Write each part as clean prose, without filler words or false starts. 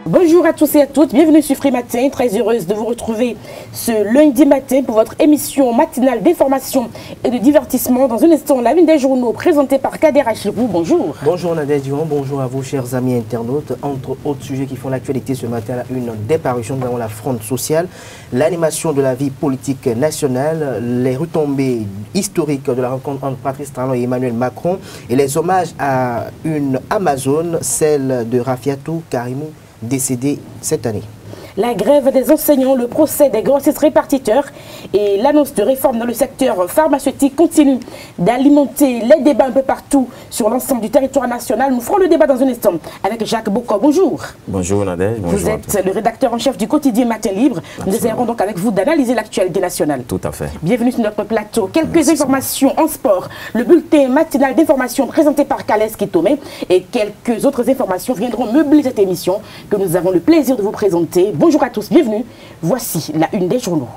Bonjour à tous et à toutes, bienvenue sur Free Matin, très heureuse de vous retrouver ce lundi matin pour votre émission matinale d'information et de divertissement. Dans un instant, la une des journaux présentée par Kader Achirou. Bonjour. Bonjour Nadège Durand, bonjour à vous chers amis internautes. Entre autres sujets qui font l'actualité ce matin, une déparution, nous avons la fronde sociale, l'animation de la vie politique nationale, les retombées historiques de la rencontre entre Patrice Talon et Emmanuel Macron et les hommages à une Amazone, celle de Rafiatou Karimou, décédé cette année. La grève des enseignants, le procès des grossistes répartiteurs et l'annonce de réforme dans le secteur pharmaceutique continuent d'alimenter les débats un peu partout sur l'ensemble du territoire national. Nous ferons le débat dans un instant avec Jacques Bocco. Bonjour. Bonjour Nadège. Vous êtes le rédacteur en chef du quotidien Matin Libre. Nous essayerons donc avec vous d'analyser l'actualité nationale. Tout à fait. Bienvenue sur notre plateau. Quelques informations en sport. Le bulletin matinal d'information présenté par Kales Kitomé et quelques autres informations viendront meubler cette émission que nous avons le plaisir de vous présenter. Bonjour à tous, bienvenue. Voici la une des journaux.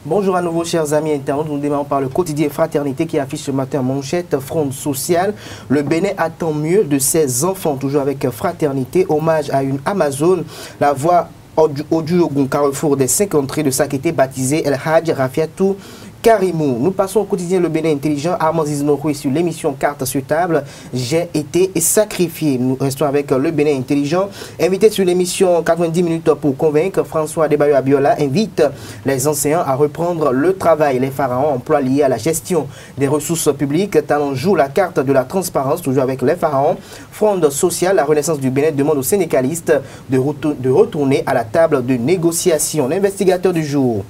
Bonjour à nouveau chers amis internautes, nous démarrons par le quotidien Fraternité qui affiche ce matin en manchette fronde sociale. Le Bénin attend mieux de ses enfants, toujours avec Fraternité, hommage à une Amazone, la voix au carrefour des 5 entrées de Sakété baptisée El Hadj Rafiatou Karimou. Nous passons au quotidien Le Bénin Intelligent. Armand Ziznokoui sur l'émission Carte sur table. J'ai été sacrifié. Nous restons avec Le Bénin Intelligent. Invité sur l'émission 90 minutes pour convaincre, François Adebayo Abiola invite les enseignants à reprendre le travail. Les pharaons, emploi liés à la gestion des ressources publiques. Talon joue la carte de la transparence, toujours avec les pharaons. Fronde sociale, la Renaissance du Bénin demande aux syndicalistes de retourner à la table de négociation. L'investigateur du jour.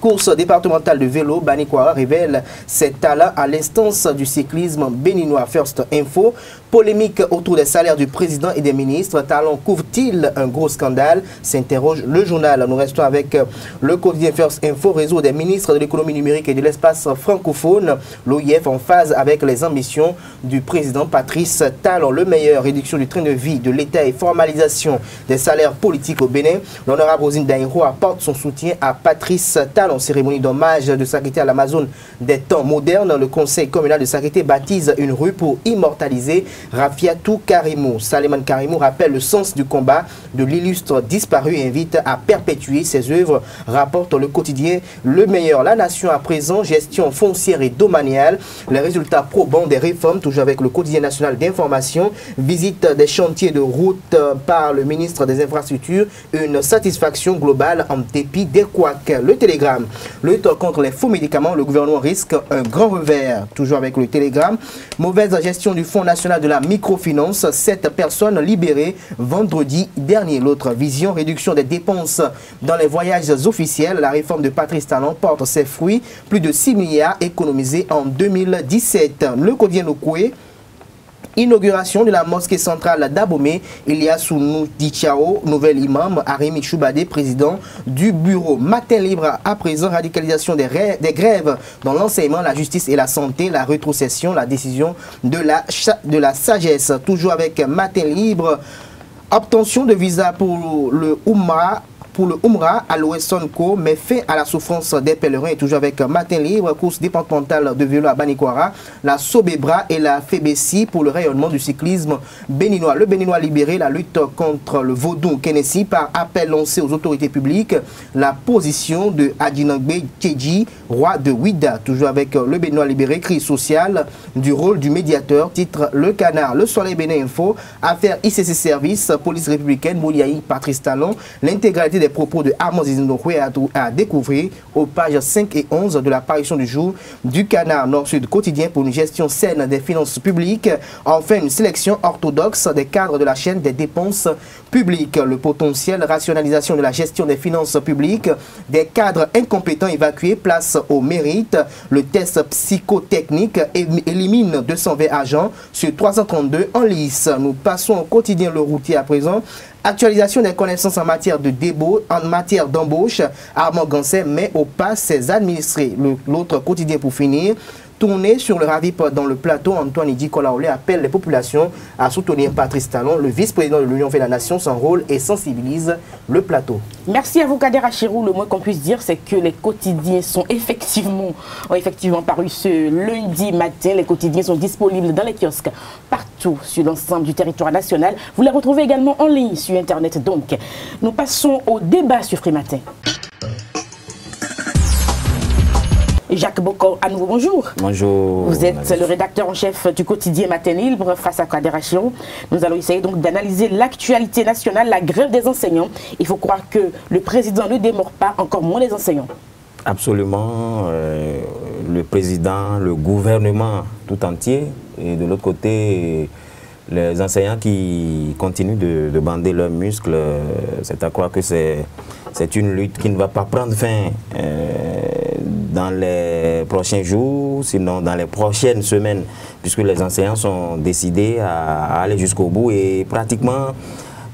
Course départementale de vélo, Banikwara révèle ses talents à l'instance du cyclisme béninois. First Info, polémique autour des salaires du président et des ministres. Talon couvre-t-il un gros scandale? S'interroge le journal. Nous restons avec le quotidien First Info, réseau des ministres de l'économie numérique et de l'espace francophone. L'OIF en phase avec les ambitions du président Patrice Talon. Le meilleur, réduction du train de vie de l'État et formalisation des salaires politiques au Bénin. L'honorable Rosine Daïro apporte son soutien à Patrice Talon. Cérémonie d'hommage de Sakété à l'Amazone des temps modernes. Le conseil communal de Sakété baptise une rue pour immortaliser Rafiatou Karimou. Saleman Karimou rappelle le sens du combat de l'illustre disparu et invite à perpétuer ses œuvres, rapporte le quotidien Le Meilleur. La Nation à présent, gestion foncière et domaniale, les résultats probants des réformes, toujours avec le quotidien national d'information, visite des chantiers de route par le ministre des Infrastructures, une satisfaction globale en dépit des couacs. Le Télégramme. Lutte contre les faux médicaments, le gouvernement risque un grand revers. Toujours avec le Télégramme. Mauvaise gestion du Fonds national de la microfinance. 7 personnes libérées vendredi dernier. L'autre vision, réduction des dépenses dans les voyages officiels. La réforme de Patrice Talon porte ses fruits. Plus de 6 milliards économisés en 2017. Le quotidien Nokoué. Inauguration de la mosquée centrale d'Abomey, Eliasou Dichao, nouvel imam, Arimi Choubadé, président du bureau. Matin libre à présent, radicalisation des grèves dans l'enseignement, la justice et la santé, la rétrocession, la décision de la sagesse. Toujours avec Matin libre, obtention de visa pour le Oumra. Pour le Umrah à l'Ouessonko, met fin à la souffrance des pèlerins. Et toujours avec Matin Libre, course départementale de vélo à Banikwara, la Sobebra et la Fébessi pour le rayonnement du cyclisme béninois. Le béninois libéré, la lutte contre le vaudou Kenesi par appel lancé aux autorités publiques, la position de Adjinangbe Tcheji, roi de Ouida. Toujours avec le béninois libéré, crise sociale du rôle du médiateur, titre Le Canard. Le Soleil Bénin Info, affaire ICC Service, police républicaine, Mouliaï, Patrice Talon, l'intégralité des propos de Armand Ziznokoui à découvrir aux pages 5 et 11 de l'apparition du jour du Canard Nord-Sud quotidien pour une gestion saine des finances publiques. Enfin, une sélection orthodoxe des cadres de la chaîne des dépenses publiques. Le potentiel rationalisation de la gestion des finances publiques, des cadres incompétents évacués, place au mérite. Le test psychotechnique élimine 220 agents sur 332 en lice. Nous passons au quotidien Le Routier à présent. Actualisation des connaissances en matière de débauche, en matière d'embauche. Armand Gansset met au pas ses administrés. L'autre quotidien pour finir. Tourné sur le Ravip dans le plateau, Antoine Idi Kolaolé appelle les populations à soutenir Patrice Talon. Le vice-président de l'Union fait la nation, s'enrôle et sensibilise le plateau. Merci à vous, Kader Achirou. Le moins qu'on puisse dire, c'est que les quotidiens ont effectivement paru ce lundi matin. Les quotidiens sont disponibles dans les kiosques partout partout sur l'ensemble du territoire national. Vous la retrouvez également en ligne sur Internet. Donc, nous passons au débat sur Freematin. Jacques Bocor, à nouveau bonjour. Bonjour. Vous êtes le rédacteur en chef du quotidien Matin Libre face à Kader Achion. Nous allons essayer donc d'analyser l'actualité nationale, la grève des enseignants. Il faut croire que le président ne démord pas, encore moins les enseignants. Absolument. Le président, le gouvernement tout entier, et de l'autre côté, les enseignants qui continuent de bander leurs muscles. C'est à croire que c'est une lutte qui ne va pas prendre fin dans les prochains jours, sinon dans les prochaines semaines, puisque les enseignants sont décidés à aller jusqu'au bout et pratiquement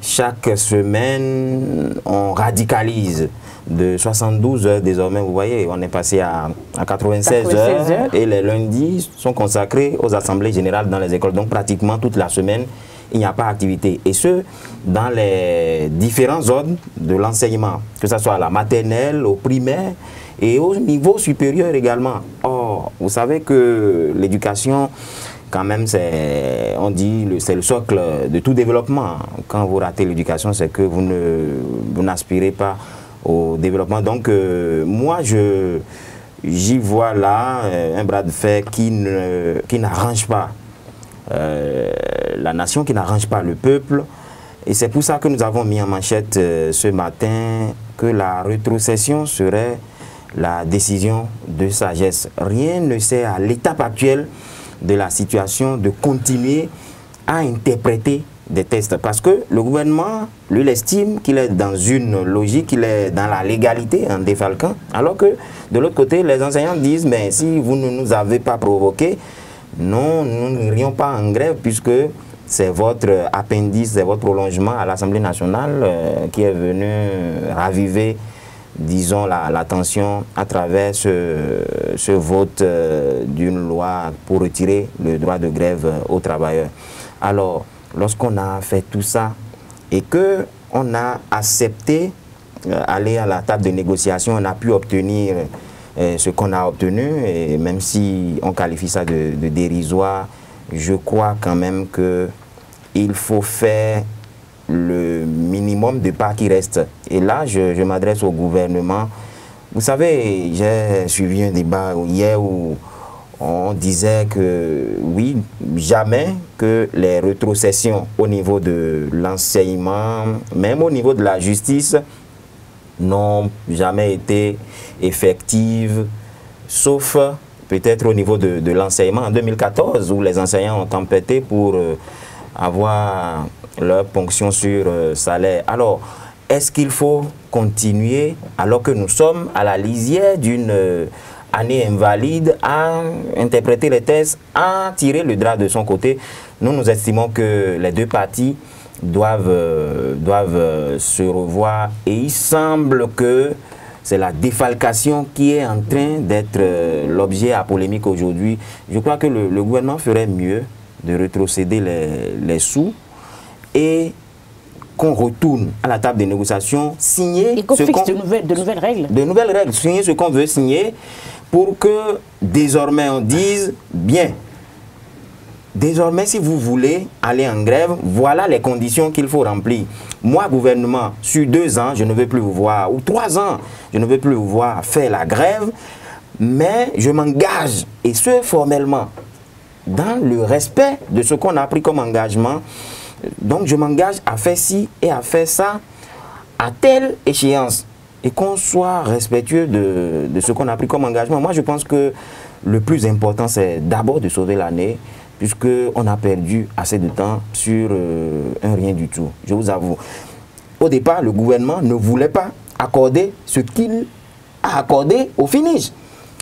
chaque semaine, on radicalise de 72 heures désormais. Vous voyez, on est passé à 96 heures et les lundis sont consacrés aux assemblées générales dans les écoles. Donc pratiquement toute la semaine, il n'y a pas d'activité. Et ce, dans les différents ordres de l'enseignement, que ce soit à la maternelle, au primaire et au niveau supérieur également. Or, vous savez que l'éducation, quand même, on dit c'est le socle de tout développement. Quand vous ratez l'éducation, c'est que vous n'aspirez pas au développement. Donc, moi, j'y vois là un bras de fer qui n'arrange pas la nation, qui n'arrange pas le peuple. Et c'est pour ça que nous avons mis en manchette ce matin que la rétrocession serait la décision de sagesse. Rien ne sert à l'étape actuelle de la situation de continuer à interpréter des tests. Parce que le gouvernement, lui, il estime qu'il est dans une logique, qu'il est dans la légalité en défalquant. Alors que de l'autre côté, les enseignants disent, mais si vous ne nous avez pas provoqué, non, nous n'irions pas en grève puisque c'est votre appendice, c'est votre prolongement à l'Assemblée nationale qui est venu raviver, disons, la tension à travers ce vote d'une loi pour retirer le droit de grève aux travailleurs. Alors, lorsqu'on a fait tout ça et qu'on a accepté aller à la table de négociation, on a pu obtenir ce qu'on a obtenu, et même si on qualifie ça de dérisoire, je crois quand même qu'il faut faire le minimum de pas qui reste. Et là, je m'adresse au gouvernement. Vous savez, j'ai suivi un débat hier où on disait que oui, jamais que les rétrocessions au niveau de l'enseignement, même au niveau de la justice, n'ont jamais été effectives, sauf peut-être au niveau de l'enseignement en 2014, où les enseignants ont tempêté pour avoir leur ponction sur salaire. Alors, est-ce qu'il faut continuer, alors que nous sommes à la lisière d'une année invalide, à interpréter les tests, à tirer le drap de son côté? Nous estimons que les deux parties doivent se revoir, et il semble que c'est la défalcation qui est en train d'être l'objet à polémique aujourd'hui. Je crois que le gouvernement ferait mieux de rétrocéder les sous et qu'on retourne à la table des négociations, signer et qu'on fixe de nouvelles règles. De nouvelles règles, signer ce qu'on veut signer pour que désormais on dise bien. Désormais, si vous voulez aller en grève, voilà les conditions qu'il faut remplir. Moi, gouvernement, sur 2 ans, je ne veux plus vous voir, ou 3 ans, je ne veux plus vous voir faire la grève, mais je m'engage, et ce formellement, dans le respect de ce qu'on a pris comme engagement. Donc, je m'engage à faire ci et à faire ça à telle échéance, et qu'on soit respectueux de ce qu'on a pris comme engagement. Moi, je pense que le plus important, c'est d'abord de sauver l'année, puisqu'on a perdu assez de temps sur un rien du tout, je vous avoue. Au départ, le gouvernement ne voulait pas accorder ce qu'il a accordé au finish.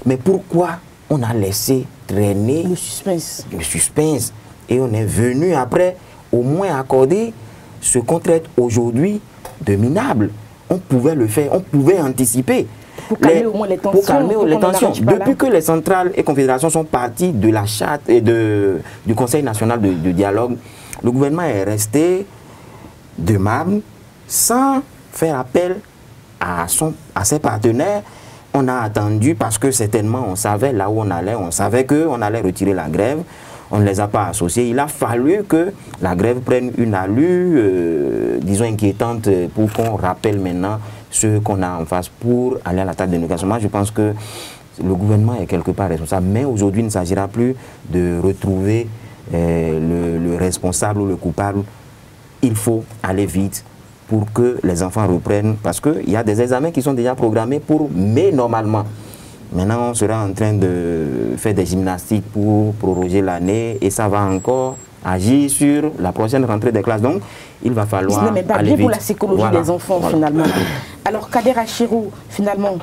Mais pourquoi on a laissé traîner le suspense? Le suspense. Et on est venu après au moins accorder ce qu'on traite aujourd'hui de minable. On pouvait le faire, on pouvait anticiper. Pour calmer au moins les tensions. Pour calmer les tensions. Depuis que les centrales et confédérations sont parties de la charte et du Conseil national de dialogue, le gouvernement est resté aimable, sans faire appel à ses partenaires. On a attendu parce que certainement on savait là où on allait, on savait qu'on allait retirer la grève. on ne les a pas associés. Il a fallu que la grève prenne une allure, disons, inquiétante pour qu'on rappelle maintenant ce qu'on a en face pour aller à la table de négociation. Moi, je pense que le gouvernement est quelque part responsable, mais aujourd'hui, il ne s'agira plus de retrouver le responsable ou le coupable. Il faut aller vite pour que les enfants reprennent, parce qu'il y a des examens qui sont déjà programmés pour mai normalement. Maintenant, on sera en train de faire des gymnastiques pour proroger l'année et ça va encore agir sur la prochaine rentrée des classes. Donc, il va falloir ce n'est même pas aller bien vite. pour la psychologie des enfants, finalement. Alors, Kader Achirou, finalement,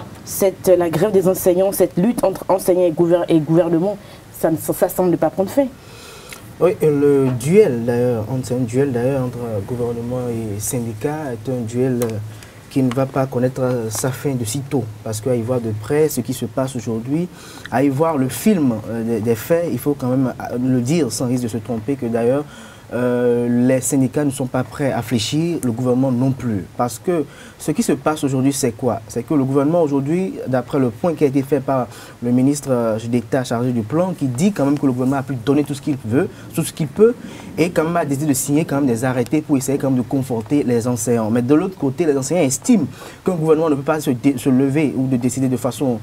la grève des enseignants, cette lutte entre enseignants et gouvernement, ça ne semble pas prendre fin. Oui, le duel d'ailleurs, c'est un duel d'ailleurs entre gouvernement et syndicats, est un duel qui ne va pas connaître sa fin de sitôt. Parce qu'à y voir de près ce qui se passe aujourd'hui, à y voir le film des faits, il faut quand même le dire sans risque de se tromper que d'ailleurs, les syndicats ne sont pas prêts à fléchir, le gouvernement non plus. Parce que ce qui se passe aujourd'hui, c'est quoi? C'est que le gouvernement aujourd'hui, d'après le point qui a été fait par le ministre d'État chargé du plan, qui dit quand même que le gouvernement a pu donner tout ce qu'il veut, tout ce qu'il peut, et quand même a décidé de signer quand même des arrêtés pour essayer quand même de conforter les enseignants. Mais de l'autre côté, les enseignants estiment qu'un gouvernement ne peut pas se lever ou de décider de façon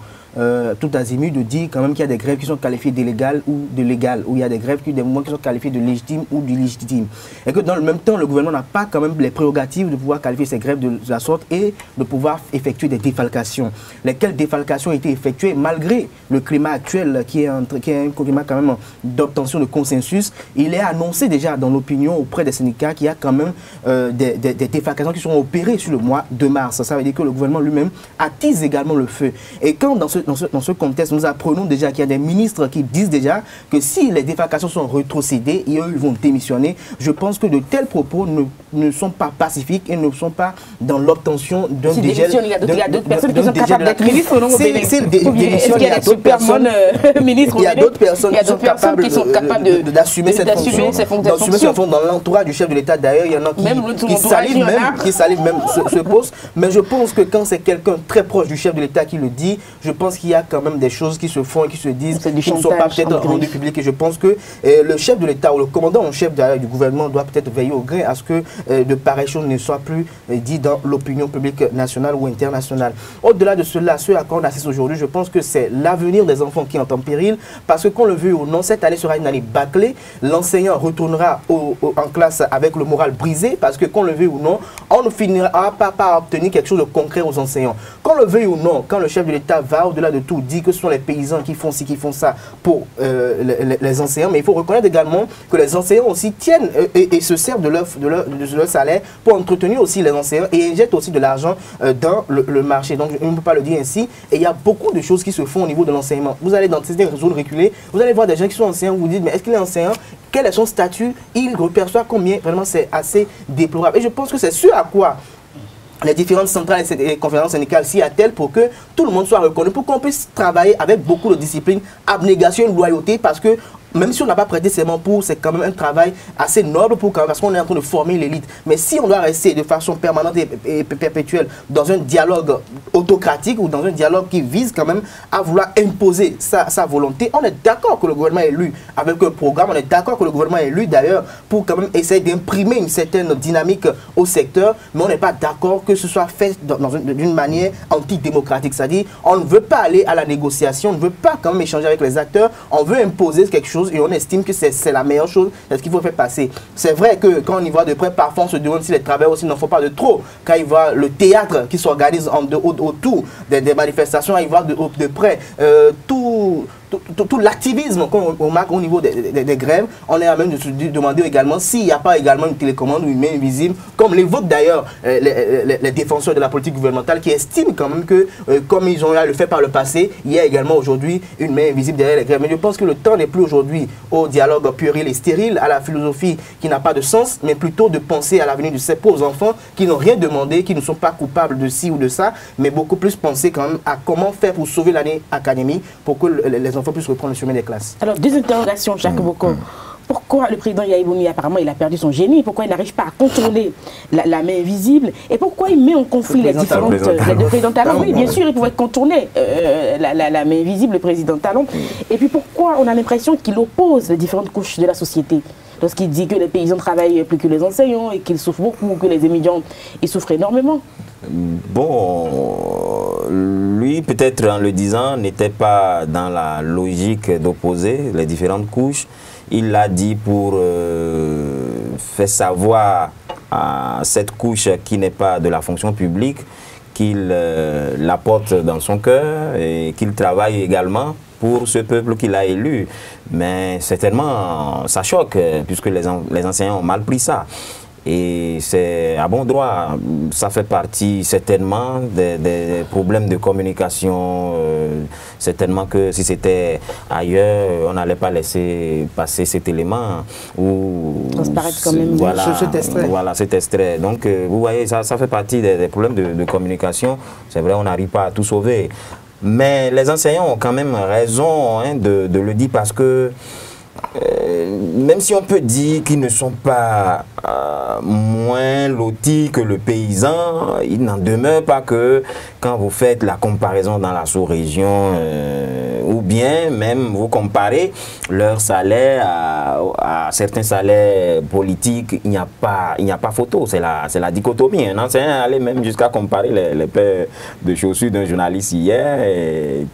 tout azimut, de dire quand même qu'il y a des grèves qui sont qualifiées d'illégales ou de légales, ou il y a des grèves, des mouvements qui sont qualifiés de légitimes ou d'illégitimes. Et que dans le même temps, le gouvernement n'a pas quand même les prérogatives de pouvoir qualifier ces grèves de la sorte et de pouvoir effectuer des défalcations. Lesquelles défalcations ont été effectuées malgré le climat actuel qui est un climat quand même d'obtention de consensus. Il est annoncé déjà dans l'opinion auprès des syndicats qu'il y a quand même des défalcations qui seront opérées sur le mois de mars. Ça veut dire que le gouvernement lui-même attise également le feu. Et quand dans ce contexte, nous apprenons déjà qu'il y a des ministres qui disent déjà que si les défalcations sont rétrocédées et eux ils vont démissionner, je pense que de tels propos ne sont pas pacifiques et ne sont pas dans l'obtention d'un dégel. Il y a d'autres personnes qui sont capables d'être ministres ou non? Il y a d'autres personnes qui sont capables d'assumer cette fonction. Dans l'entourage du chef de l'État, d'ailleurs, il y en a qui salivent même ce poste. Mais je pense que quand c'est quelqu'un très proche du chef de l'État qui le dit, je pense qu'il y a quand même des choses qui se font et qui se disent, qui ne sont pas peut-être rendues publiques. Et je pense que le chef de l'État ou le commandant en chef du gouvernement doit peut-être veiller au grain à ce que de pareilles choses ne soient plus dites dans l'opinion publique nationale ou internationale. Au-delà de cela, ce à quoi on assiste aujourd'hui, je pense que c'est l'avenir des enfants qui est en péril, parce que qu'on le veut ou non, cette année sera une année bâclée. L'enseignant retournera en classe avec le moral brisé, parce que qu'on le veut ou non, on ne finira pas par obtenir quelque chose de concret aux enseignants. Qu'on le veuille ou non, quand le chef de l'État va au-delà de tout, dit que ce sont les paysans qui font ci, qui font ça pour les enseignants, mais il faut reconnaître également que les enseignants aussi tiennent et se servent de leur salaire pour entretenir aussi les enseignants et injectent aussi de l'argent dans le marché. Donc on ne peut pas le dire ainsi. Et il y a beaucoup de choses qui se font au niveau de l'enseignement. Vous allez dans certaines zones reculées, vous allez voir des gens qui sont enseignants, vous vous dites, mais est-ce qu'il est enseignant? Quel est son statut? Il reperçoit combien? Vraiment, c'est assez déplorable. Et je pense que c'est ce à quoi les différentes centrales et conférences syndicales s'y attellent pour que tout le monde soit reconnu, pour qu'on puisse travailler avec beaucoup de discipline, abnégation et loyauté, parce que même si on n'a pas prêté serment pour, c'est quand même un travail assez noble parce qu'on est en train de former l'élite. Mais si on doit rester de façon permanente et perpétuelle dans un dialogue autocratique ou dans un dialogue qui vise quand même à vouloir imposer sa volonté, on est d'accord que le gouvernement est élu avec un programme, on est d'accord que le gouvernement est élu d'ailleurs pour quand même essayer d'imprimer une certaine dynamique au secteur, mais on n'est pas d'accord que ce soit fait d'une manière antidémocratique. C'est-à-dire, on ne veut pas aller à la négociation, on ne veut pas quand même échanger avec les acteurs, on veut imposer quelque chose et on estime que c'est la meilleure chose, c'est ce qu'il faut faire passer. C'est vrai que quand on y voit de près, parfois on se demande si les travailleurs aussi n'en font pas de trop. Quand ils voient le théâtre qui s'organise autour des manifestations, ils voient de près tout l'activisme qu'on remarque au niveau des grèves, on est à même de se demander également s'il n'y a pas également une télécommande ou une main invisible, comme l'évoquent d'ailleurs les défenseurs de la politique gouvernementale qui estiment quand même que, comme ils ont le fait par le passé, il y a également aujourd'hui une main invisible derrière les grèves. Mais je pense que le temps n'est plus aujourd'hui au dialogue puéril et stérile, à la philosophie qui n'a pas de sens, mais plutôt de penser à l'avenir de ces pauvres enfants qui n'ont rien demandé, qui ne sont pas coupables de ci ou de ça, mais beaucoup plus penser quand même à comment faire pour sauver l'année académique, pour que les enfants puissent reprendre le chemin des classes. Alors, des interrogations, Jacques Boko. pourquoi le président Yahya Boumi, apparemment, il a perdu son génie, pourquoi il n'arrive pas à contourner la main invisible, et pourquoi il met en conflit les différentes... Le président Talon, oui, bien sûr, il pouvait contourner la main invisible, le président Talon. Et puis pourquoi on a l'impression qu'il oppose les différentes couches de la société? Lorsqu'il dit que les paysans travaillent plus que les enseignants et qu'ils souffrent beaucoup, que les émigrants, ils souffrent énormément. Bon, lui, peut-être en le disant, n'était pas dans la logique d'opposer les différentes couches. Il l'a dit pour faire savoir à cette couche qui n'est pas de la fonction publique qu'il la porte dans son cœur et qu'il travaille également pour ce peuple qu'il a élu. Mais certainement, ça choque, puisque les enseignants ont mal pris ça. Et c'est à bon droit, ça fait partie certainement des problèmes de communication. Certainement que si c'était ailleurs, on n'allait pas laisser passer cet élément. Transparaître quand même voilà, cet extrait. Donc vous voyez, ça fait partie des problèmes de communication. C'est vrai, on n'arrive pas à tout sauver. Mais les enseignants ont quand même raison de le dire, parce que même si on peut dire qu'ils ne sont pas moins lotis que le paysan, il n'en demeure pas que quand vous faites la comparaison dans la sous-région, ou bien même vous comparez leur salaire à certains salaires politiques, il n'y a pas photo, c'est la dichotomie. Un enseignant allait même jusqu'à comparer les paires de chaussures d'un journaliste hier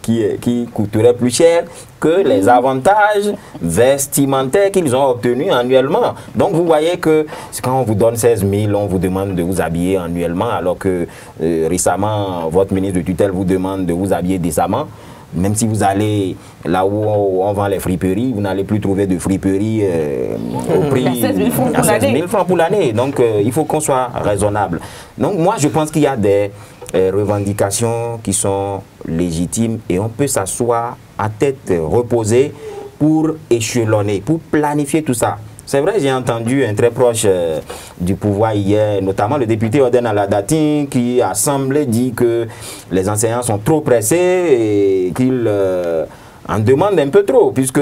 qui coûterait plus cher que les avantages vestimentaires qu'ils ont obtenus annuellement. Donc vous voyez que quand on vous donne 16 000, on vous demande de vous habiller annuellement, alors que récemment, votre ministre de tutelle vous demande de vous habiller décemment. Même si vous allez là où on vend les friperies, vous n'allez plus trouver de friperies au prix à 16 000 francs pour l'année. Donc il faut qu'on soit raisonnable. Donc moi je pense qu'il y a des revendications qui sont légitimes et on peut s'asseoir à tête reposée pour échelonner, pour planifier tout ça. C'est vrai, j'ai entendu un très proche du pouvoir hier, notamment le député Oden Aladatin, qui a semblé dire que les enseignants sont trop pressés et qu'ils en demandent un peu trop, puisque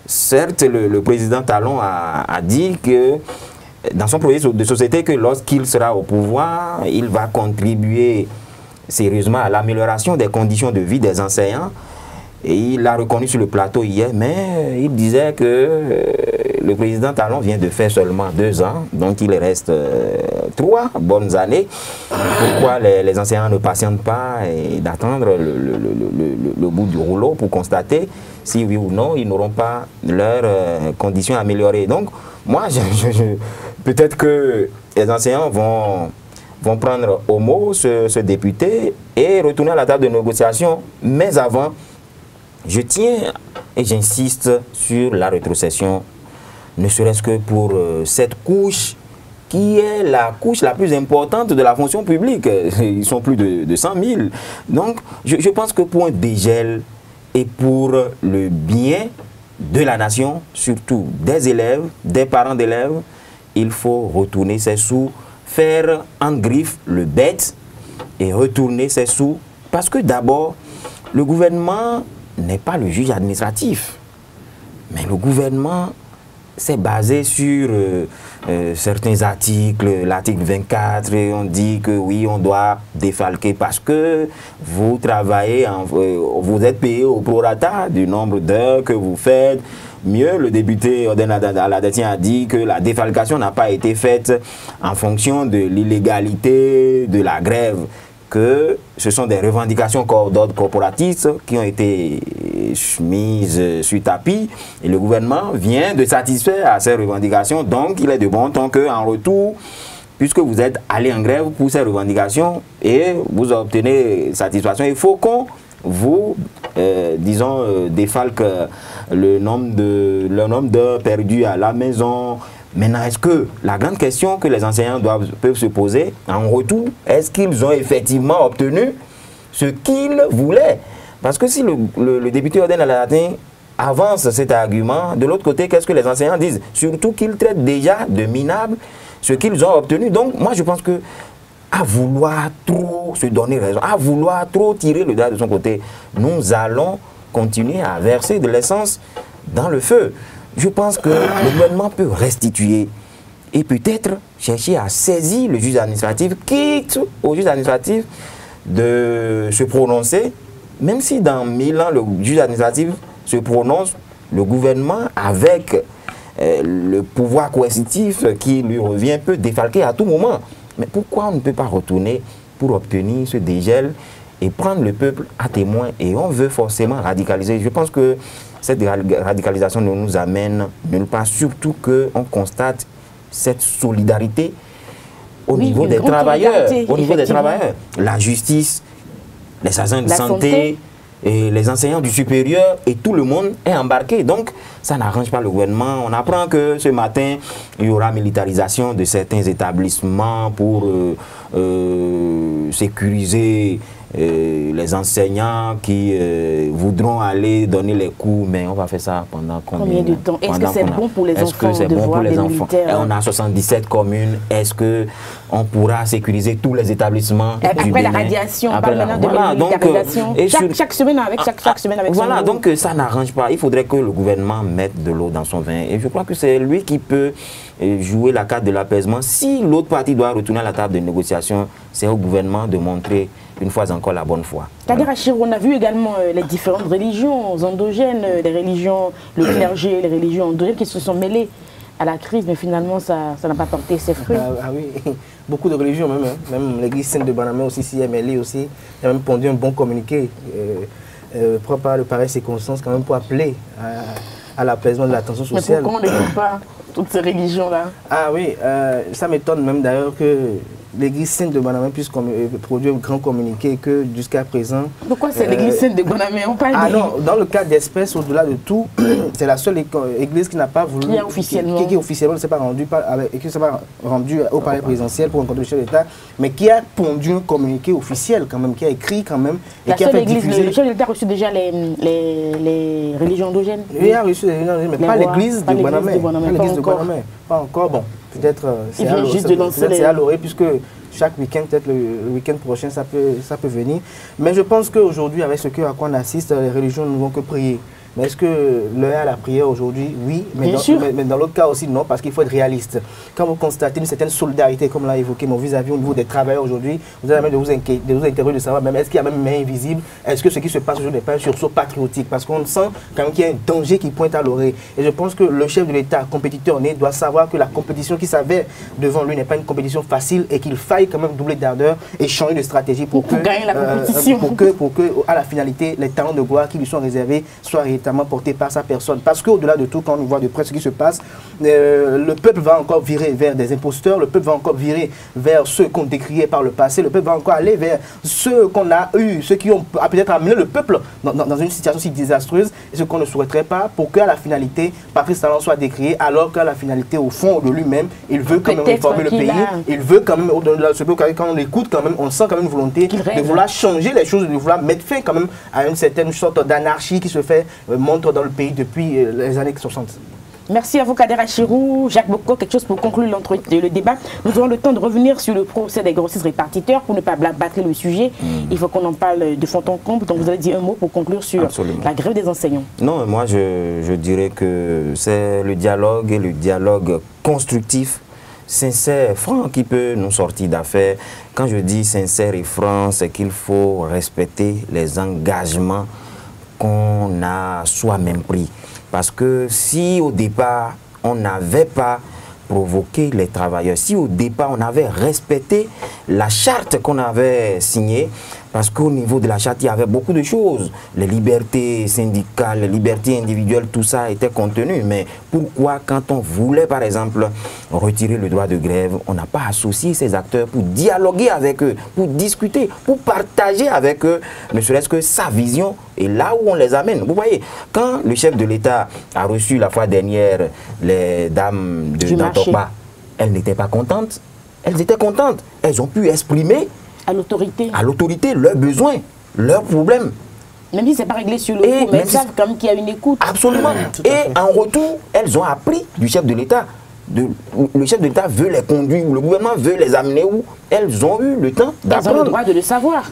certes le président Talon a dit que dans son projet de société que lorsqu'il sera au pouvoir, il va contribuer sérieusement à l'amélioration des conditions de vie des enseignants. Et il l'a reconnu sur le plateau hier, mais il disait que le président Talon vient de faire seulement 2 ans, donc il reste 3 bonnes années. Pourquoi les enseignants ne patientent pas et d'attendre le bout du rouleau pour constater si oui ou non ils n'auront pas leurs conditions améliorées. Donc moi, peut-être que les enseignants vont prendre au mot ce député et retourner à la table de négociation, mais avant, je tiens et j'insiste sur la rétrocession, ne serait-ce que pour cette couche qui est la couche la plus importante de la fonction publique. Ils sont plus de 100 000. Donc, je pense que pour un dégel et pour le bien de la nation, surtout des élèves, des parents d'élèves, il faut retourner ces sous, faire en griffe le bête et retourner ces sous. Parce que d'abord, le gouvernement n'est pas le juge administratif, mais le gouvernement s'est basé sur certains articles, l'article 24, et on dit que oui, on doit défalquer parce que vous travaillez, vous êtes payé au prorata du nombre d'heures que vous faites. Mieux, le député Oden Aladatin a dit que la défalcation n'a pas été faite en fonction de l'illégalité de la grève, que ce sont des revendications d'ordre corporatiste qui ont été mises sur tapis et le gouvernement vient de satisfaire à ces revendications. Donc il est de bon ton qu'en retour, puisque vous êtes allé en grève pour ces revendications et vous obtenez satisfaction, il faut qu'on vous, disons, défalque le nombre d'heures perdues à la maison. Maintenant, est-ce que la grande question que les enseignants peuvent se poser en retour, est-ce qu'ils ont effectivement obtenu ce qu'ils voulaient? Parce que si le député Oden Aladatin avance cet argument, de l'autre côté, qu'est-ce que les enseignants disent? Surtout qu'ils traitent déjà de minable ce qu'ils ont obtenu. Donc, moi, je pense que à vouloir trop se donner raison, à vouloir trop tirer le doigt de son côté, nous allons continuer à verser de l'essence dans le feu. je pense que le gouvernement peut restituer et peut-être chercher à saisir le juge administratif, quitte au juge administratif de se prononcer, même si dans 1000 ans, le juge administratif se prononce, le gouvernement, avec le pouvoir coercitif qui lui revient, peut défalquer à tout moment. Mais pourquoi on ne peut pas retourner pour obtenir ce dégel et prendre le peuple à témoin? Et on veut forcément radicaliser. Je pense que cette radicalisation ne nous amène nulle part, surtout qu'on constate cette solidarité au niveau des travailleurs. Au niveau des travailleurs. La justice, les agents de santé, et les enseignants du supérieur et tout le monde est embarqué. Donc, ça n'arrange pas le gouvernement. On apprend que ce matin, il y aura militarisation de certains établissements pour sécuriser les enseignants qui voudront aller donner les cours, mais on va faire ça pendant combien de temps? Est-ce que c'est bon pour les enfants de voir des militaires? Et on a 77 communes. Est-ce qu'on pourra sécuriser tous les établissements? Après la radiation, on parle maintenant de militarisation. Chaque semaine avec voilà, donc ça n'arrange pas. Il faudrait que le gouvernement mette de l'eau dans son vin. Et je crois que c'est lui qui peut jouer la carte de l'apaisement. Si l'autre partie doit retourner à la table de négociation, c'est au gouvernement de montrer une fois encore la bonne foi. Kader Achirou, on a vu également les différentes religions endogènes, les religions, le clergé, les religions endogènes qui se sont mêlées à la crise, mais finalement ça n'a pas porté ses fruits. Ah oui, beaucoup de religions même, hein. Même l'église Sainte de Banamé aussi s'y est mêlée aussi. Il a même pondu un bon communiqué propre à de pareilles circonstances quand même pour appeler à l'apaisement de la tension sociale. Mais pourquoi on n'écoute pas toutes ces religions-là? Ah oui, ça m'étonne même d'ailleurs que l'église Sainte de Banamé puisse produire un grand communiqué que jusqu'à présent... Pourquoi c'est l'église Sainte de Banamé? On parle non, dans le cas d'espèce, au-delà de tout, c'est la seule église qui n'a pas voulu... Qui officiellement ne s'est pas rendue au palais présidentiel pour rencontrer le chef d'État, mais qui a pondu un communiqué officiel quand même, qui a écrit quand même... Et qui a fait diffuser... Le chef d'État a reçu déjà les religions endogènes? Oui, il a reçu les religions endogènes, mais pas l'église de Banamé. Pas encore, bon. Peut-être c'est à l'oreille, puisque chaque week-end, peut-être le week-end prochain, ça peut venir. Mais je pense qu'aujourd'hui, avec ce à quoi on assiste, les religions ne vont que prier. Mais est-ce que l'heure à la prière aujourd'hui? Oui, mais dans l'autre cas aussi, non, parce qu'il faut être réaliste. Quand vous constatez une certaine solidarité, comme l'a évoqué mon vis-à-vis au niveau des travailleurs aujourd'hui, vous avez même de vous interroger de savoir même est-ce qu'il y a même une main invisible? Est-ce que ce qui se passe aujourd'hui n'est pas un sursaut patriotique? Parce qu'on sent quand même qu'il y a un danger qui pointe à l'oreille. Et je pense que le chef de l'État, compétiteur né, doit savoir que la compétition qui s'avère devant lui n'est pas une compétition facile et qu'il faille quand même doubler d'ardeur et changer de stratégie pour gagner la compétition. Pour que, à la finalité, les talents de gloire qui lui sont réservés soient porté par sa personne. Parce qu'au-delà de tout, quand on voit de près ce qui se passe, le peuple va encore virer vers des imposteurs, le peuple va encore virer vers ceux qu'on décriait par le passé, le peuple va encore aller vers ceux qu'on a eu, ceux qui ont peut-être amené le peuple dans une situation si désastreuse, et ce qu'on ne souhaiterait pas, pour qu'à la finalité, Patrice Talon soit décrié, alors qu'à la finalité, au fond de lui-même, il veut quand même réformer le pays, il veut quand même, quand on l'écoute quand même, on sent quand même une volonté de vouloir changer les choses, de vouloir mettre fin quand même à une certaine sorte d'anarchie qui se fait montre dans le pays depuis les années 60. Merci à vous, Kader Achirou. Jacques Boko, quelque chose pour conclure le débat. Nous aurons le temps de revenir sur le procès des grossistes répartiteurs pour ne pas battre le sujet. Il faut qu'on en parle de fond en comble. Donc vous allez dire un mot pour conclure sur la grève des enseignants. Non, moi je dirais que c'est le dialogue et le dialogue constructif, sincère, franc qui peut nous sortir d'affaires. Quand je dis sincère et franc, c'est qu'il faut respecter les engagements qu'on a soi-même pris. Parce que si au départ, on n'avait pas provoqué les travailleurs, si au départ, on avait respecté la charte qu'on avait signée, parce qu'au niveau de la charte, il y avait beaucoup de choses. Les libertés syndicales, les libertés individuelles, tout ça était contenu. Mais pourquoi, quand on voulait, par exemple, retirer le droit de grève, on n'a pas associé ces acteurs pour dialoguer avec eux, pour discuter, pour partager avec eux, ne serait-ce que sa vision et là où on les amène. Vous voyez, quand le chef de l'État a reçu la fois dernière les dames de Dantokba, elles n'étaient pas contentes. Elles étaient contentes. Elles ont pu exprimer à l'autorité leurs besoins, leurs problèmes. Même si ce n'est pas réglé sur le coup, mais elles savent quand même qu'il y a une écoute. Absolument. Et en retour, elles ont appris du chef de l'État. Le chef de l'État veut les conduire, le gouvernement veut les amener où elles ont eu le temps d'apprendre. Elles ont le droit de le savoir.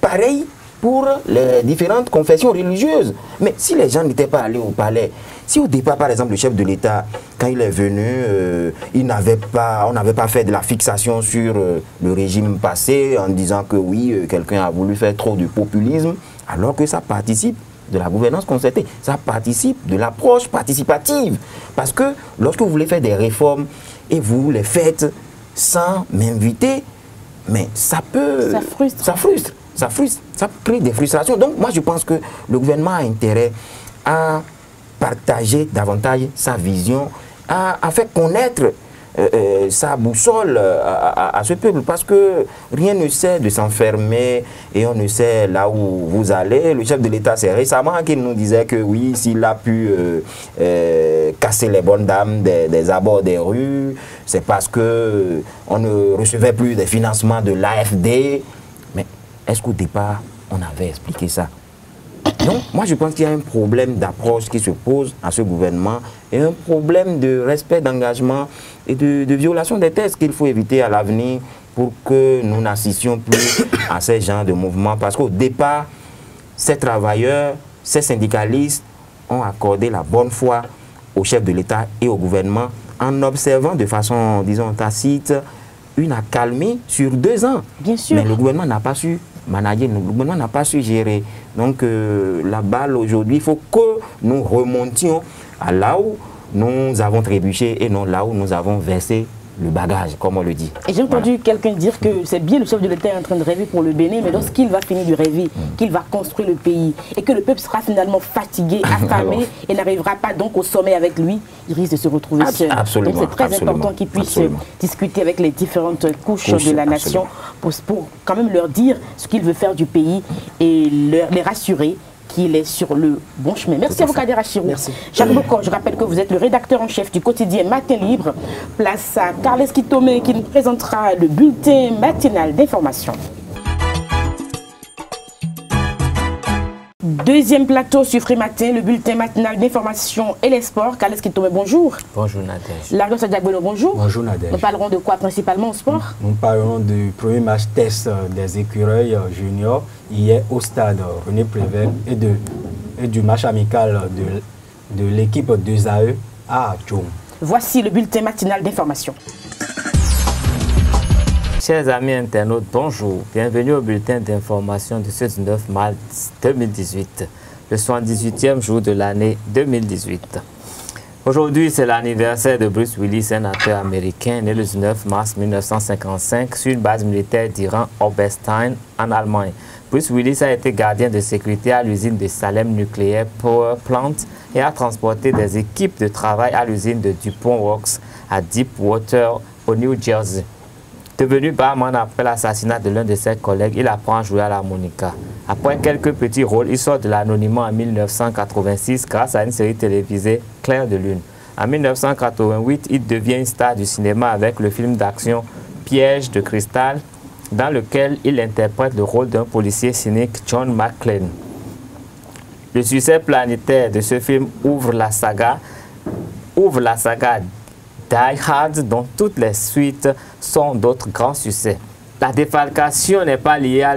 Pareil pour les différentes confessions religieuses. Mais si les gens n'étaient pas allés au palais, si au départ, par exemple, le chef de l'État, quand il est venu, on n'avait pas fait de la fixation sur le régime passé en disant que oui, quelqu'un a voulu faire trop de populisme, alors que ça participe de la gouvernance concertée, ça participe de l'approche participative. Parce que lorsque vous voulez faire des réformes et vous les faites sans m'inviter, mais ça peut... Ça frustre, ça crée des frustrations. Donc moi je pense que le gouvernement a intérêt à partager davantage sa vision, à faire connaître sa boussole à ce peuple, parce que rien ne sert de s'enfermer et on ne sait là où vous allez. Le chef de l'État, c'est récemment qu'il nous disait que oui, s'il a pu casser les bonnes dames des abords des rues, c'est parce que on ne recevait plus des financements de l'AFD. Mais est-ce qu'au départ, on avait expliqué ça? Donc, moi, je pense qu'il y a un problème d'approche qui se pose à ce gouvernement et un problème de respect d'engagement et de violation des textes qu'il faut éviter à l'avenir pour que nous n'assistions plus à ces genres de mouvements. Parce qu'au départ, ces travailleurs, ces syndicalistes ont accordé la bonne foi au chef de l'État et au gouvernement en observant de façon, disons, tacite, une accalmie sur 2 ans. Bien sûr. Mais le gouvernement n'a pas su manager, le gouvernement n'a pas su gérer. Donc la balle aujourd'hui, il faut que nous remontions à là où nous avons trébuché et non là où nous avons versé le bagage, comme on le dit. Et j'ai entendu quelqu'un dire que c'est bien le chef de l'État est en train de rêver pour le Bénin, mais lorsqu'il va finir de rêver, qu'il va construire le pays et que le peuple sera finalement fatigué, affamé et n'arrivera pas donc au sommet avec lui, il risque de se retrouver seul. Absolument. Donc c'est très important qu'il puisse discuter avec les différentes couches de la nation pour quand même leur dire ce qu'il veut faire du pays et les rassurer qu'il est sur le bon chemin. Merci à vous, Kader Achirou. Merci. Jacques Bocor, je rappelle que vous êtes le rédacteur en chef du quotidien Matin Libre. Place à Carles Kitome qui nous présentera le bulletin matinal d'information. Deuxième plateau sur Free Matin, le bulletin matinal d'information et les sports. Carles Kitome, bonjour. Bonjour Nadège. Largo Sadiagbelo, bonjour. Bonjour Nadège. Nous parlerons de quoi principalement au sport? Nous parlerons du premier match test des écureuils juniors hier au stade René Prévert et du match amical de l'équipe 2AE à Tchom. Voici le bulletin matinal d'information. Chers amis internautes, bonjour. Bienvenue au bulletin d'information de ce 19 mars 2018, le 78e jour de l'année 2018. Aujourd'hui, c'est l'anniversaire de Bruce Willis, un acteur américain né le 19 mars 1955 sur une base militaire d'Iran, Oberstein, en Allemagne. Bruce Willis a été gardien de sécurité à l'usine de Salem Nuclear Power Plant et a transporté des équipes de travail à l'usine de DuPont Works à Deepwater, au New Jersey. Devenu barman après l'assassinat de l'un de ses collègues, il apprend à jouer à l'harmonica. Après quelques petits rôles, il sort de l'anonymat en 1986 grâce à une série télévisée Clair de Lune. En 1988, il devient une star du cinéma avec le film d'action Piège de cristal, dans lequel il interprète le rôle d'un policier cynique, John McClane. Le succès planétaire de ce film ouvre la saga Die Hard, dont toutes les suites sont d'autres grands succès. La défalcation n'est pas liée à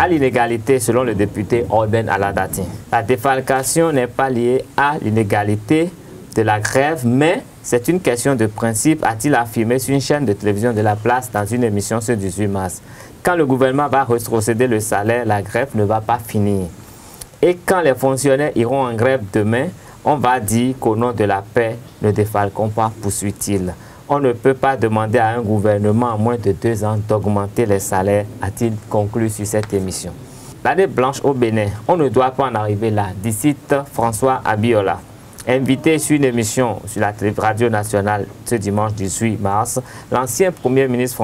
l'inégalité, selon le député Orben Aladati. La défalcation n'est pas liée à l'inégalité de la grève, mais c'est une question de principe, a-t-il affirmé sur une chaîne de télévision de la place dans une émission ce 18 mars. Quand le gouvernement va retrocéder le salaire, la grève ne va pas finir. Et quand les fonctionnaires iront en grève demain, on va dire qu'au nom de la paix, ne défalquons pas, poursuit-il. On ne peut pas demander à un gouvernement en moins de 2 ans d'augmenter les salaires, a-t-il conclu sur cette émission. L'année blanche au Bénin, on ne doit pas en arriver là, dit François Abiola. Invité sur une émission sur la radio nationale ce dimanche 18 mars, l'ancien Premier ministre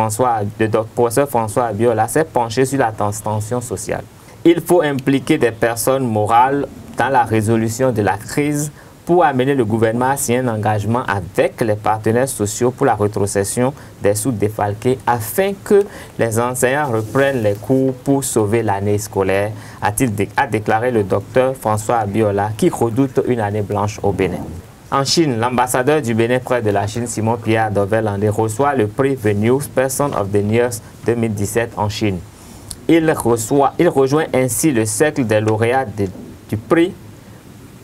le professeur François Abiola s'est penché sur la tension sociale. Il faut impliquer des personnes morales dans la résolution de la crise pour amener le gouvernement à signer un engagement avec les partenaires sociaux pour la rétrocession des sous-défalqués afin que les enseignants reprennent les cours pour sauver l'année scolaire, a déclaré le docteur François Abiola qui redoute une année blanche au Bénin. En Chine, l'ambassadeur du Bénin près de la Chine, Simon-Pierre Dovelandé, reçoit le prix The News Person of the Year 2017 en Chine. Il rejoint ainsi le cercle des lauréats du prix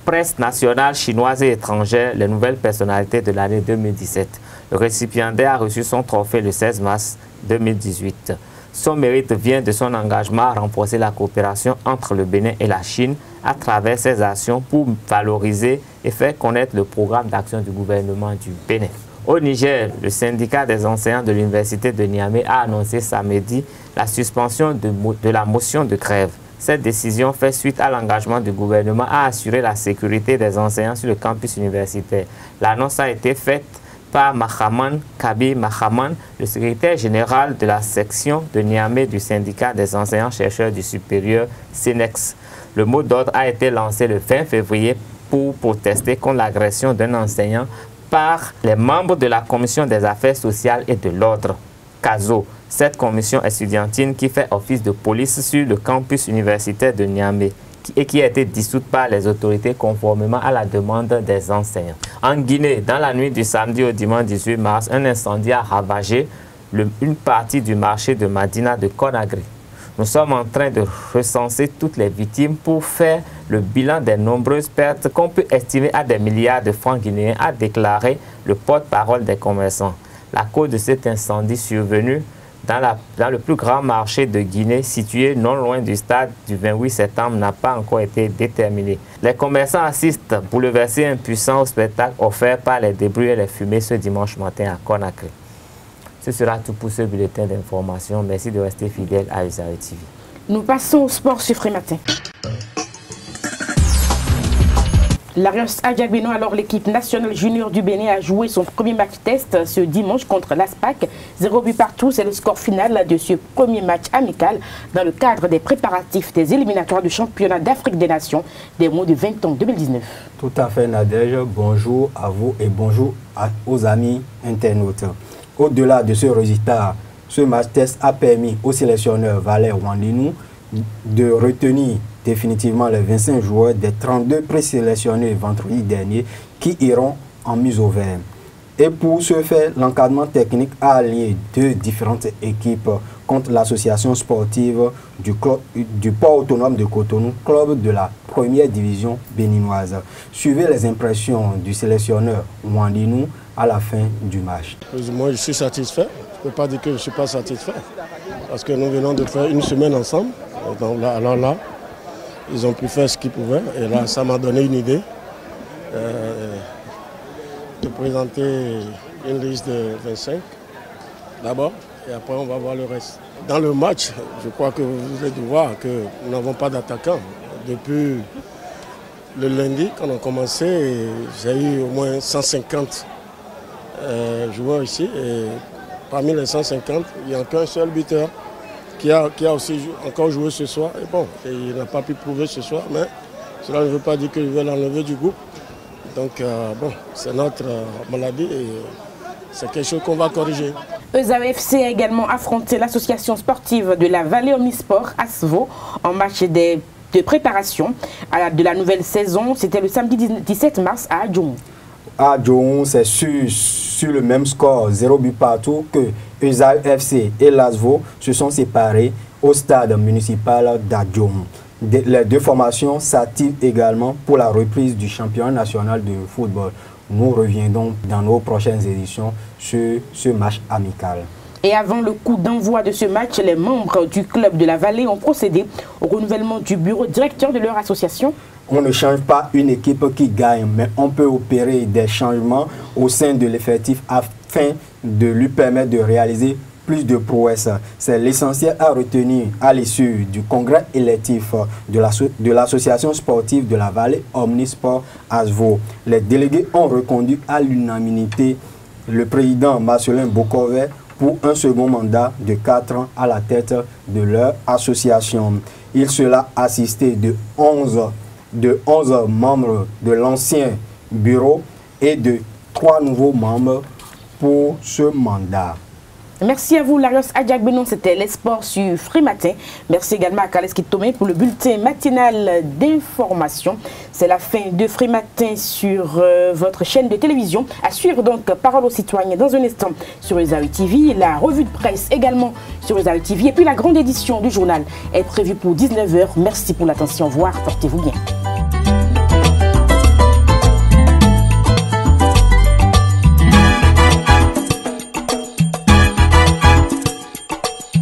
Presse nationale chinoise et étrangère, les nouvelles personnalités de l'année 2017. Le récipiendaire a reçu son trophée le 16 mars 2018. Son mérite vient de son engagement à renforcer la coopération entre le Bénin et la Chine à travers ses actions pour valoriser et faire connaître le programme d'action du gouvernement du Bénin. Au Niger, le syndicat des enseignants de l'université de Niamey a annoncé samedi la suspension de la motion de grève. Cette décision fait suite à l'engagement du gouvernement à assurer la sécurité des enseignants sur le campus universitaire. L'annonce a été faite par Mahaman Kabi Mahaman, le secrétaire général de la section de Niamey du syndicat des enseignants-chercheurs du supérieur SENEX. Le mot d'ordre a été lancé le 20 février pour protester contre l'agression d'un enseignant par les membres de la commission des affaires sociales et de l'ordre, CASO. Cette commission estudiantine qui fait office de police sur le campus universitaire de Niamey et qui a été dissoute par les autorités conformément à la demande des enseignants. En Guinée, dans la nuit du samedi au dimanche 18 mars, un incendie a ravagé une partie du marché de Madina de Conakry. Nous sommes en train de recenser toutes les victimes pour faire le bilan des nombreuses pertes qu'on peut estimer à des milliards de francs guinéens, a déclaré le porte-parole des commerçants. La cause de cet incendie survenu dans le plus grand marché de Guinée, situé non loin du stade du 28 septembre, n'a pas encore été déterminée. Les commerçants assistent bouleversés impuissants au spectacle offert par les débris et les fumées ce dimanche matin à Conakry. Ce sera tout pour ce bulletin d'information. Merci de rester fidèle à Usaï TV. Nous passons au sport sur Frématin. L'Arios Adjabino, alors l'équipe nationale junior du Bénin, a joué son premier match test ce dimanche contre l'ASPAC. 0 but partout, c'est le score final de ce premier match amical dans le cadre des préparatifs des éliminatoires du championnat d'Afrique des Nations des mois de 20 ans 2019. Tout à fait, Nadège. Bonjour à vous et bonjour aux amis internautes. Au-delà de ce résultat, ce match test a permis au sélectionneur Valère Wandinou de retenir définitivement les 25 joueurs des 32 présélectionnés vendredi dernier qui iront en mise au vert. Et pour ce faire, l'encadrement technique a allié deux différentes équipes contre l'association sportive du port autonome de Cotonou, club de la première division béninoise. Suivez les impressions du sélectionneur Wandinou à la fin du match. Moi, je suis satisfait. Je ne peux pas dire que je ne suis pas satisfait. Parce que nous venons de faire une semaine ensemble. Donc là, alors là, ils ont pu faire ce qu'ils pouvaient. Et là, ça m'a donné une idée de présenter une liste de 25 d'abord. Et après, on va voir le reste. Dans le match, je crois que vous avez dû voir que nous n'avons pas d'attaquant. Depuis le lundi, quand on a commencé, j'ai eu au moins 150 joueurs ici. Et parmi les 150, il n'y a qu'un seul buteur qui a aussi encore joué ce soir. Et bon, il n'a pas pu prouver ce soir, mais cela ne veut pas dire qu'il veut l'enlever du groupe. Donc bon, c'est notre maladie et c'est quelque chose qu'on va corriger. Usaï FC a également affronté l'association sportive de la Vallée Omnisport, ASVO, en match de préparation de la nouvelle saison. C'était le samedi 17 mars à Adjoum. À Adjoum, c'est sur le même score, 0 but partout, que Usaï FC et l'ASVO se sont séparés au stade municipal d'Adjoum. Les deux formations s'activent également pour la reprise du championnat national de football. Nous reviendrons dans nos prochaines éditions sur ce match amical. Et avant le coup d'envoi de ce match, les membres du club de la Vallée ont procédé au renouvellement du bureau directeur de leur association. On ne change pas une équipe qui gagne, mais on peut opérer des changements au sein de l'effectif afin de lui permettre de réaliser plus de prouesses. C'est l'essentiel à retenir à l'issue du congrès électif de l'association sportive de la Vallée Omnisport ASVO. Les délégués ont reconduit à l'unanimité le président Marcelin Bokové pour un second mandat de 4 ans à la tête de leur association. Il sera assisté de 11 membres de l'ancien bureau et de 3 nouveaux membres pour ce mandat. Merci à vous, Larios Adjak Benon, c'était les sports sur Free Matin. Merci également à Kales Kitomé pour le bulletin matinal d'information. C'est la fin de Free Matin sur votre chaîne de télévision. À suivre donc Parole aux citoyens dans un instant sur Esaü TV, la revue de presse également sur Esaü TV et puis la grande édition du journal est prévue pour 19h. Merci pour l'attention, au revoir, portez-vous bien.